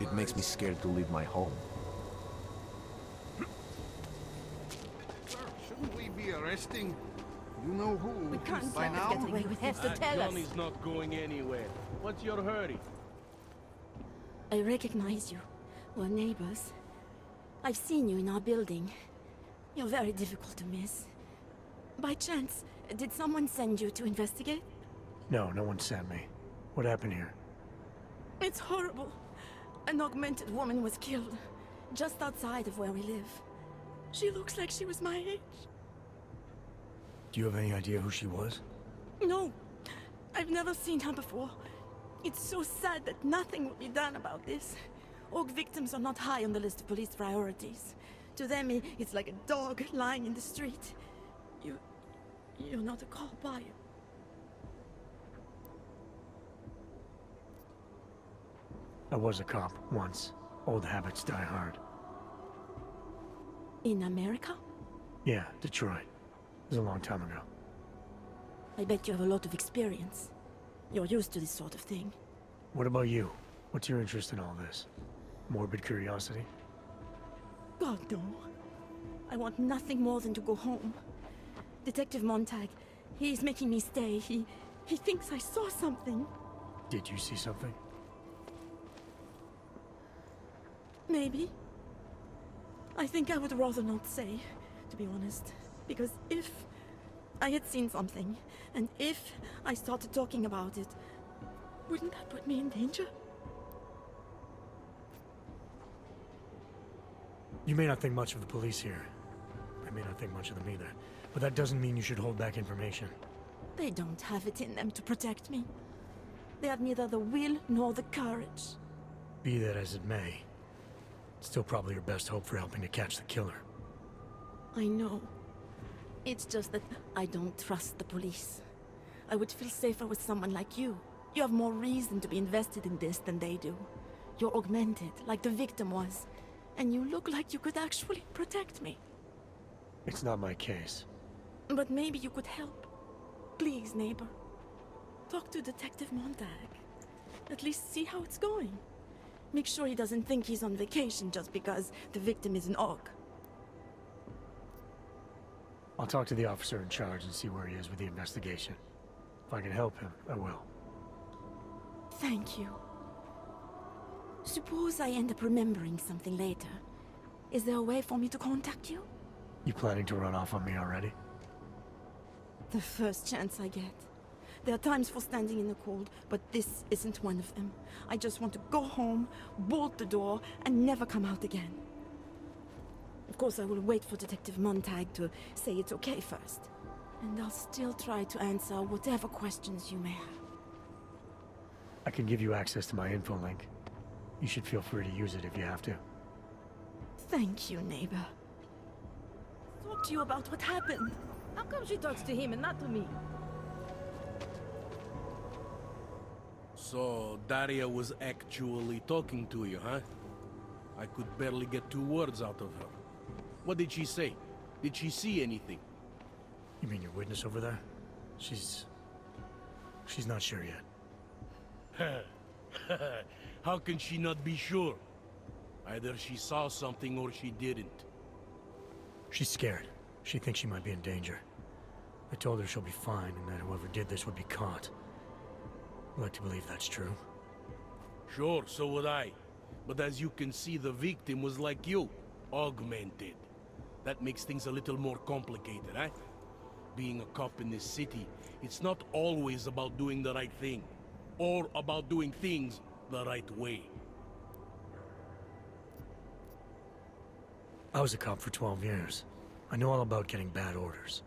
It makes me scared to leave my home. Sir, shouldn't we be arresting? You know who We can't by let now? this get away with it. Has to tell us. Johnny's not going anywhere. What's your hurry? I recognize you. We're neighbors. I've seen you in our building. You're very difficult to miss. By chance, did someone send you to investigate? No, no one sent me. What happened here? It's horrible. An augmented woman was killed, just outside of where we live. She looks like she was my age. Do you have any idea who she was? No, I've never seen her before. It's so sad that nothing will be done about this. Org victims are not high on the list of police priorities. To them, it's like a dog lying in the street. You're not a cop, are you? I was a cop, once. Old habits die hard. In America? Yeah, Detroit. It was a long time ago. I bet you have a lot of experience. You're used to this sort of thing. What about you? What's your interest in all this? Morbid curiosity? God, no. I want nothing more than to go home. Detective Montag, he's making me stay. He thinks I saw something. Did you see something? Maybe. I think I would rather not say, to be honest. Because if I had seen something, and if I started talking about it, wouldn't that put me in danger? You may not think much of the police here. I may not think much of them either. But that doesn't mean you should hold back information. They don't have it in them to protect me. They have neither the will nor the courage. Be that as it may, it's still probably your best hope for helping to catch the killer. I know. It's just that I don't trust the police. I would feel safer with someone like you. You have more reason to be invested in this than they do. You're augmented, like the victim was. And you look like you could actually protect me. It's not my case. But maybe you could help. Please, neighbor. Talk to Detective Montag. At least see how it's going. Make sure he doesn't think he's on vacation just because the victim is an Aug. I'll talk to the officer in charge and see where he is with the investigation. If I can help him, I will. Thank you. Suppose I end up remembering something later. Is there a way for me to contact you? You planning to run off on me already? The first chance I get. There are times for standing in the cold, but this isn't one of them. I just want to go home, bolt the door, and never come out again. Of course, I will wait for Detective Montag to say it's okay first. And I'll still try to answer whatever questions you may have. I can give you access to my info link. You should feel free to use it if you have to. Thank you, neighbor. Talk to you about what happened. How come she talks to him and not to me? So, Daria was actually talking to you, huh? I could barely get 2 words out of her. What did she say? Did she see anything? You mean your witness over there? She's not sure yet. How can she not be sure? Either she saw something or she didn't. She's scared. She thinks she might be in danger. I told her she'll be fine and that whoever did this would be caught. I'd like to believe that's true. Sure, so would I. But as you can see, the victim was like you, augmented. That makes things a little more complicated, eh? Being a cop in this city, it's not always about doing the right thing, or about doing things the right way. I was a cop for 12 years. I know all about getting bad orders.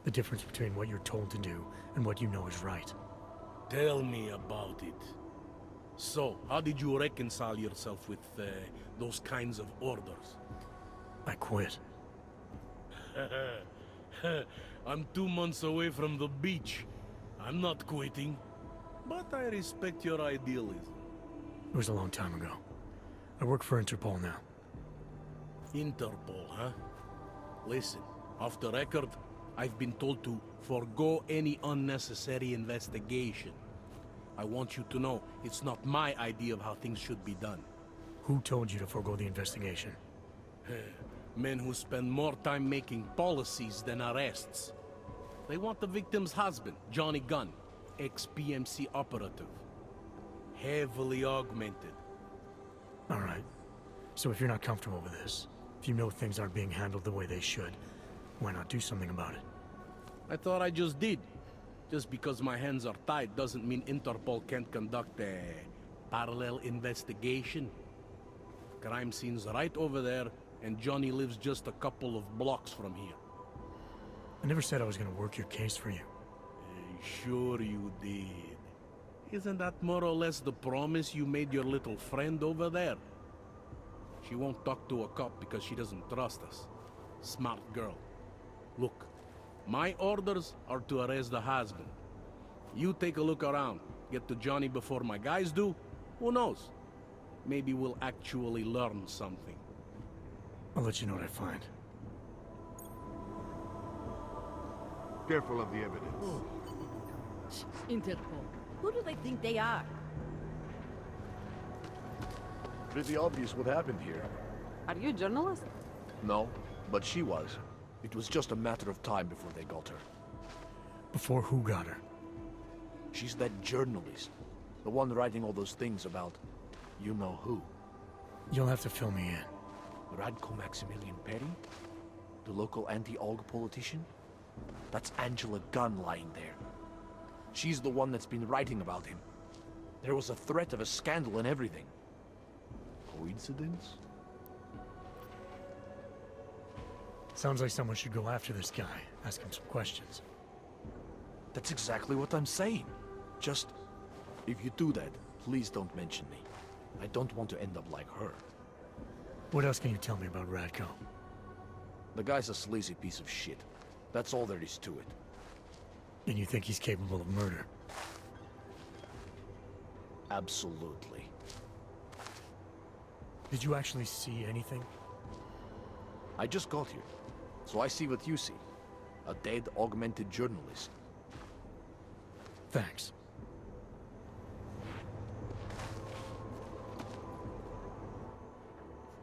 The difference between what you're told to do and what you know is right. Tell me about it. So, how did you reconcile yourself with those kinds of orders? I quit. I'm 2 months away from the beach. I'm not quitting. But I respect your idealism. It was a long time ago. I work for Interpol now. Interpol, huh? Listen, off the record, I've been told to forego any unnecessary investigation. I want you to know it's not my idea of how things should be done. Who told you to forego the investigation? Men who spend more time making policies than arrests. They want the victim's husband, Johnny Gunn, ex-PMC operative. Heavily augmented. All right. So if you're not comfortable with this, if you know things aren't being handled the way they should, why not do something about it? I thought I just did. Just because my hands are tied doesn't mean Interpol can't conduct a parallel investigation. Crime scene's right over there, and Johnny lives just a couple of blocks from here. I never said I was gonna work your case for you. Sure you did. Isn't that more or less the promise you made your little friend over there? She won't talk to a cop because she doesn't trust us. Smart girl. Look, my orders are to arrest the husband. You take a look around. Get to Johnny before my guys do. Who knows? Maybe we'll actually learn something. I'll let you know what I find. Careful of the evidence. Interpol. Who do they think they are? Pretty obvious what happened here. Are you a journalist? No, but she was. It was just a matter of time before they got her. Before who got her? She's that journalist. The one writing all those things about you know who. You'll have to fill me in. Radko Maximilian Perry? The local anti-AUG politician? That's Angela Gunn lying there. She's the one that's been writing about him. There was a threat of a scandal and everything. Coincidence? Sounds like someone should go after this guy, ask him some questions. That's exactly what I'm saying. Just, if you do that, please don't mention me. I don't want to end up like her. What else can you tell me about Radko? The guy's a sleazy piece of shit. That's all there is to it. And you think he's capable of murder? Absolutely. Did you actually see anything? I just got here, so I see what you see. A dead, augmented journalist. Thanks.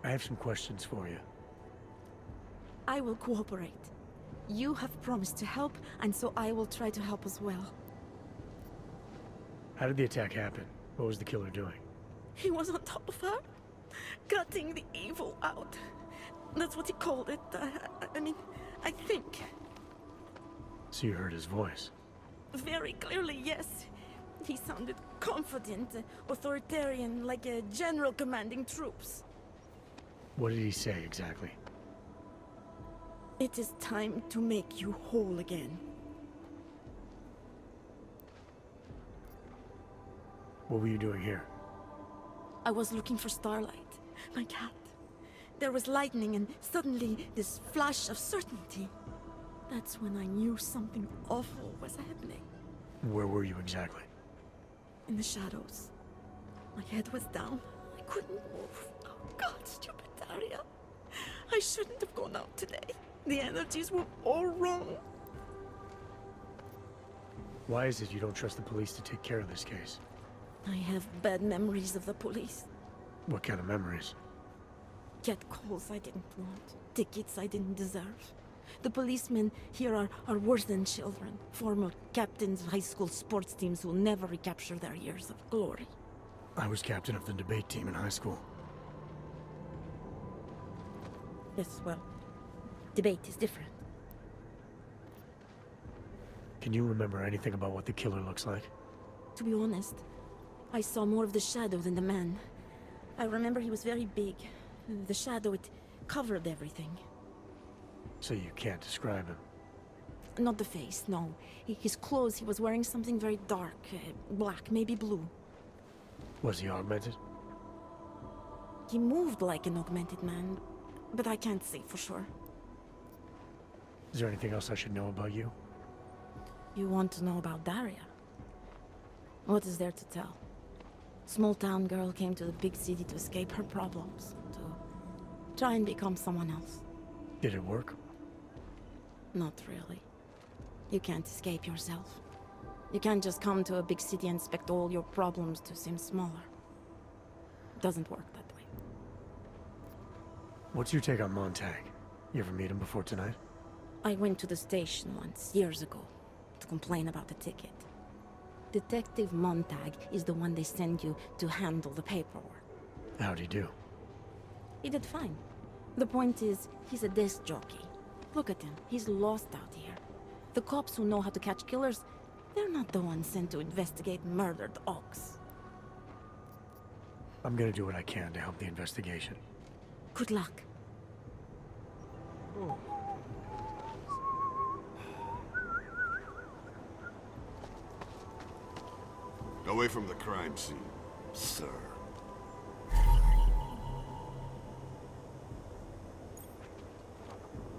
I have some questions for you. I will cooperate. You have promised to help, and so I will try to help as well. How did the attack happen? What was the killer doing? He was on top of her, cutting the evil out. That's what he called it. I mean, I think. So you heard his voice? Very clearly, yes. He sounded confident, authoritarian, like a general commanding troops. What did he say exactly? It is time to make you whole again. What were you doing here? I was looking for Starlight, my cat. There was lightning and suddenly this flash of certainty. That's when I knew something awful was happening. Where were you exactly? In the shadows. My head was down. I couldn't move. Oh God, stupid Daria. I shouldn't have gone out today. The energies were all wrong. Why is it you don't trust the police to take care of this case? I have bad memories of the police. What kind of memories? Get calls I didn't want. Tickets I didn't deserve. The policemen here are worse than children. Former captains of high school sports teams who will never recapture their years of glory. I was captain of the debate team in high school. Yes, well, debate is different. Can you remember anything about what the killer looks like? To be honest, I saw more of the shadow than the man. I remember he was very big. The shadow, it covered everything. So you can't describe him? Not the face, no. His clothes, he was wearing something very dark, black, maybe blue. Was he augmented? He moved like an augmented man, but I can't say for sure. Is there anything else I should know about you? You want to know about Daria? What is there to tell? Small town girl came to the big city to escape her problems, to try and become someone else. Did it work? Not really. You can't escape yourself. You can't just come to a big city and expect all your problems to seem smaller. It doesn't work that way. What's your take on Montag? You ever meet him before tonight? I went to the station once, years ago, to complain about the ticket. Detective Montag is the one they send you to handle the paperwork. How'd he do? He did fine. The point is, he's a desk jockey. Look at him, he's lost out here. The cops who know how to catch killers, they're not the ones sent to investigate murdered ox. I'm gonna do what I can to help the investigation. Good luck. Away from the crime scene, sir.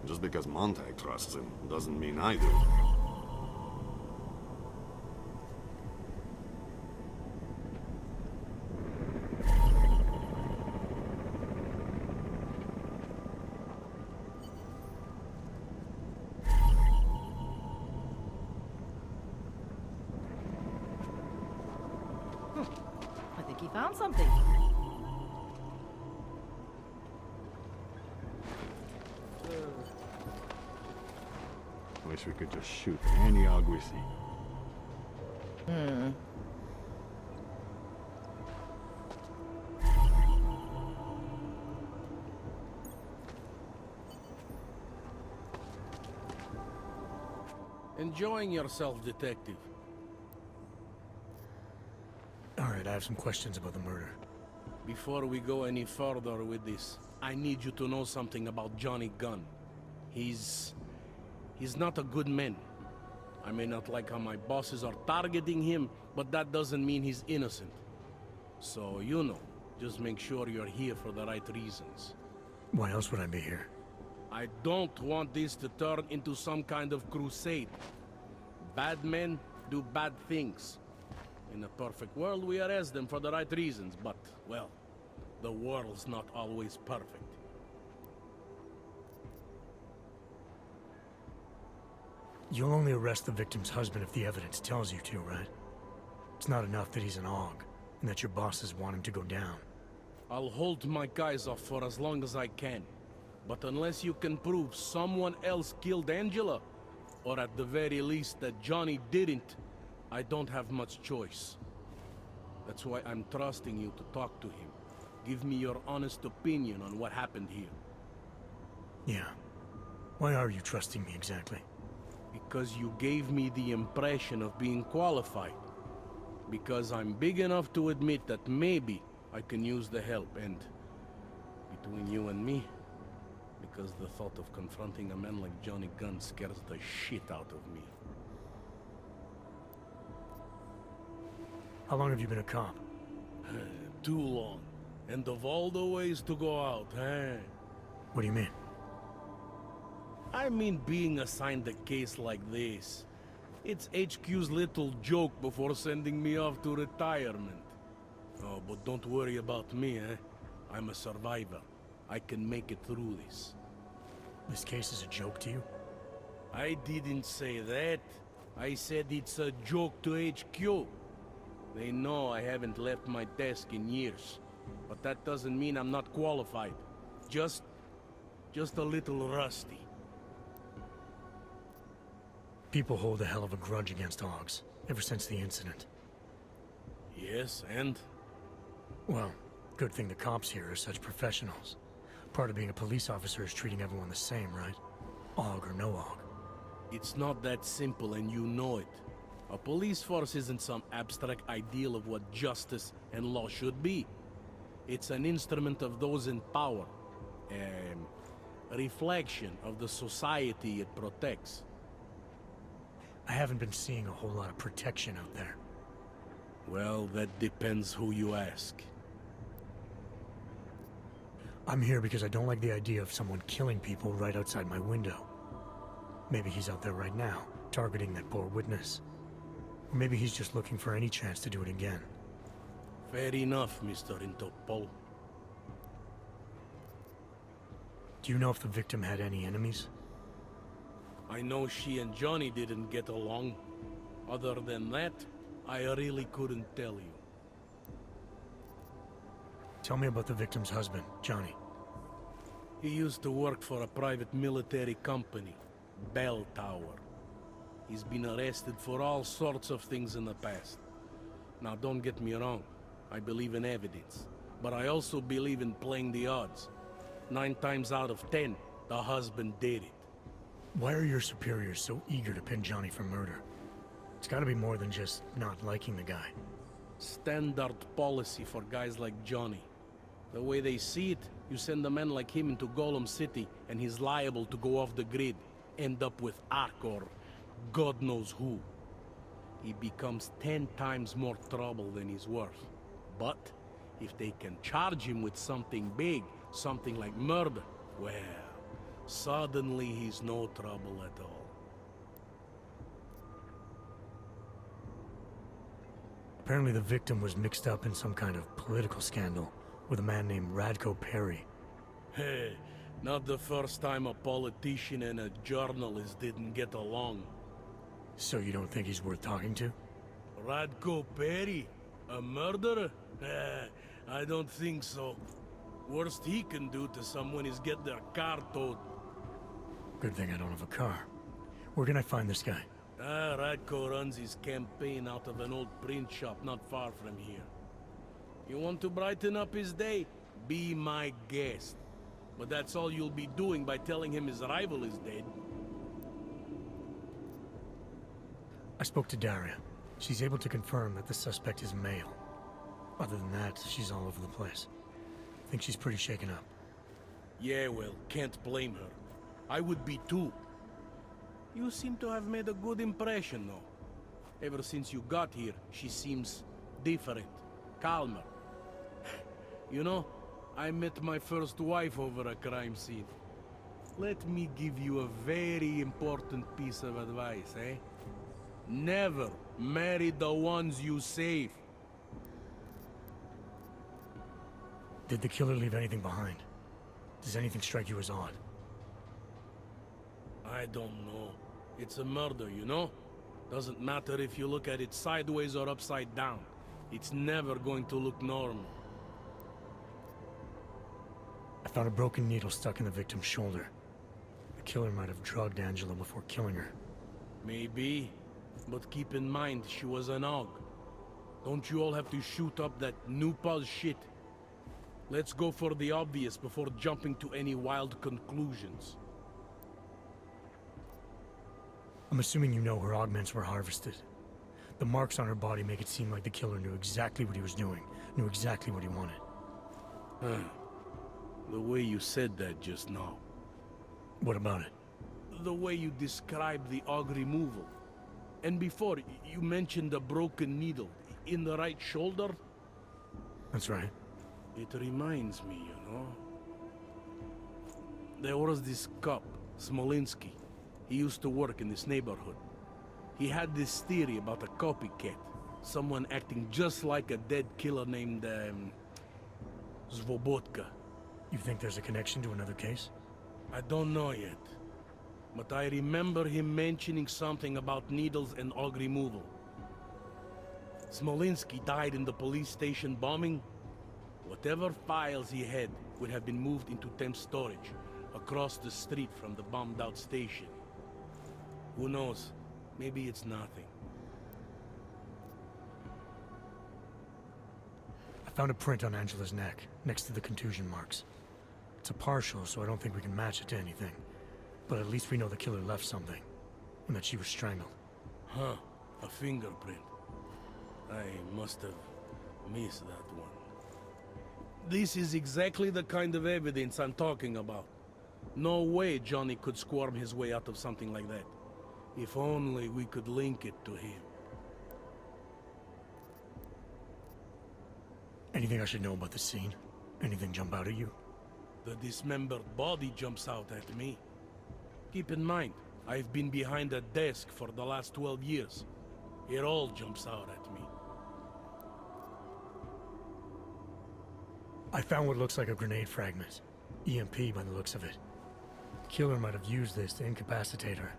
Just because Montag trusts him doesn't mean I do. I think he found something. Wish we could just shoot any hog we see. Enjoying yourself, detective. Alright, I have some questions about the murder. Before we go any further with this, I need you to know something about Johnny Gunn. He's not a good man. I may not like how my bosses are targeting him, but that doesn't mean he's innocent. So, you know, just make sure you're here for the right reasons. Why else would I be here? I don't want this to turn into some kind of crusade. Bad men do bad things. In a perfect world, we arrest them for the right reasons, but, well, the world's not always perfect. You'll only arrest the victim's husband if the evidence tells you to, right? It's not enough that he's an AUG, and that your bosses want him to go down. I'll hold my guys off for as long as I can. But unless you can prove someone else killed Angela, or at the very least that Johnny didn't, I don't have much choice. That's why I'm trusting you to talk to him. Give me your honest opinion on what happened here. Yeah. Why are you trusting me exactly? Because you gave me the impression of being qualified. Because I'm big enough to admit that maybe I can use the help, and between you and me, because the thought of confronting a man like Johnny Gunn scares the shit out of me. How long have you been a cop? Too long. And of all the ways to go out, eh? What do you mean? I mean being assigned a case like this. It's HQ's little joke before sending me off to retirement. Oh, but don't worry about me, eh? I'm a survivor. I can make it through this. This case is a joke to you? I didn't say that. I said it's a joke to HQ. They know I haven't left my desk in years. But that doesn't mean I'm not qualified. Just a little rusty. People hold a hell of a grudge against AUGs, ever since the incident. Yes, and? Well, good thing the cops here are such professionals. Part of being a police officer is treating everyone the same, right? AUG or no AUG. It's not that simple, and you know it. A police force isn't some abstract ideal of what justice and law should be. It's an instrument of those in power. A reflection of the society it protects. I haven't been seeing a whole lot of protection out there. Well, that depends who you ask. I'm here because I don't like the idea of someone killing people right outside my window. Maybe he's out there right now, targeting that poor witness. Or maybe he's just looking for any chance to do it again. Fair enough, Mr. Interpol. Do you know if the victim had any enemies? I know she and Johnny didn't get along. Other than that, I really couldn't tell you. Tell me about the victim's husband, Johnny. He used to work for a private military company, Bell Tower. He's been arrested for all sorts of things in the past. Now, don't get me wrong. I believe in evidence. But I also believe in playing the odds. 9 times out of 10, the husband did it. Why are your superiors so eager to pin Johnny for murder? It's gotta be more than just not liking the guy. Standard policy for guys like Johnny. The way they see it, you send a man like him into Golem City, and he's liable to go off the grid, end up with Ark or God knows who. He becomes 10 times more trouble than he's worth. But if they can charge him with something big, something like murder, well, suddenly he's no trouble at all. Apparently the victim was mixed up in some kind of political scandal with a man named Radko Perry. Hey, not the first time a politician and a journalist didn't get along. So you don't think he's worth talking to? Radko Perry? A murderer? I don't think so. Worst he can do to someone is get their car towed. Good thing I don't have a car. Where can I find this guy? Radko runs his campaign out of an old print shop not far from here. You want to brighten up his day? Be my guest. But that's all you'll be doing by telling him his rival is dead. I spoke to Daria. She's able to confirm that the suspect is male. Other than that, she's all over the place. I think she's pretty shaken up. Yeah, well, can't blame her. I would be too. You seem to have made a good impression, though. Ever since you got here, she seems different, calmer. You know, I met my first wife over a crime scene. Let me give you a very important piece of advice, eh? Never marry the ones you save. Did the killer leave anything behind? Does anything strike you as odd? I don't know. It's a murder, you know? Doesn't matter if you look at it sideways or upside down. It's never going to look normal. I found a broken needle stuck in the victim's shoulder. The killer might have drugged Angela before killing her. Maybe. But keep in mind, she was an AUG. Don't you all have to shoot up that new pause shit? Let's go for the obvious before jumping to any wild conclusions. I'm assuming you know her augments were harvested. The marks on her body make it seem like the killer knew exactly what he was doing, knew exactly what he wanted. The way you said that just now. What about it? The way you described the AUG removal. And before, you mentioned a broken needle in the right shoulder? That's right. It reminds me, you know. There was this cop, Smolinski. He used to work in this neighborhood. He had this theory about a copycat. Someone acting just like a dead killer named, Svobotka. You think there's a connection to another case? I don't know yet. But I remember him mentioning something about needles and AUG removal. Smolinski died in the police station bombing. Whatever files he had would have been moved into temp storage, across the street from the bombed-out station. Who knows? Maybe it's nothing. I found a print on Angela's neck, next to the contusion marks. It's a partial, so I don't think we can match it to anything. But at least we know the killer left something, and that she was strangled. Huh, a fingerprint. I must have missed that one. This is exactly the kind of evidence I'm talking about. No way Johnny could squirm his way out of something like that. If only we could link it to him. Anything I should know about the scene? Anything jump out at you? The dismembered body jumps out at me. Keep in mind, I've been behind a desk for the last 12 years. It all jumps out at me. I found what looks like a grenade fragment. EMP by the looks of it. The killer might have used this to incapacitate her.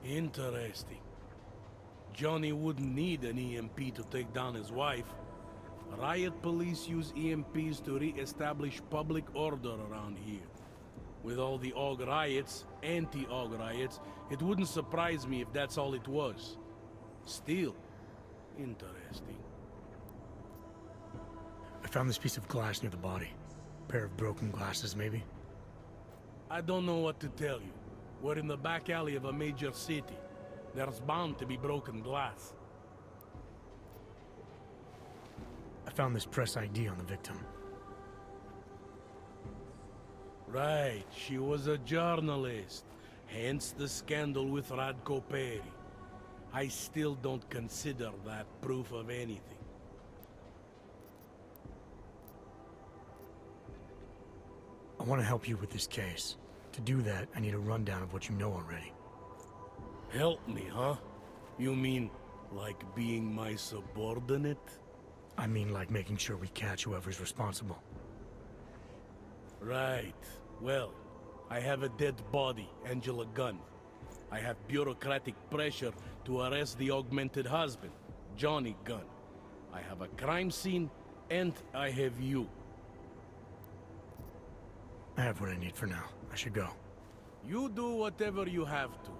Interesting. Johnny wouldn't need an EMP to take down his wife. Riot police use EMPs to re-establish public order around here. With all the AUG riots, anti-AUG riots, it wouldn't surprise me if that's all it was. Still, interesting. I found this piece of glass near the body. Pair of broken glasses, maybe? I don't know what to tell you. We're in the back alley of a major city. There's bound to be broken glass. I found this press ID on the victim. Right, she was a journalist. Hence the scandal with Radko Perry. I still don't consider that proof of anything. I want to help you with this case. To do that, I need a rundown of what you know already. Help me, huh? You mean, like being my subordinate? I mean like making sure we catch whoever's responsible. Right. Well, I have a dead body, Angela Gunn. I have bureaucratic pressure to arrest the augmented husband, Johnny Gunn. I have a crime scene, and I have you. I have what I need for now. I should go. You do whatever you have to.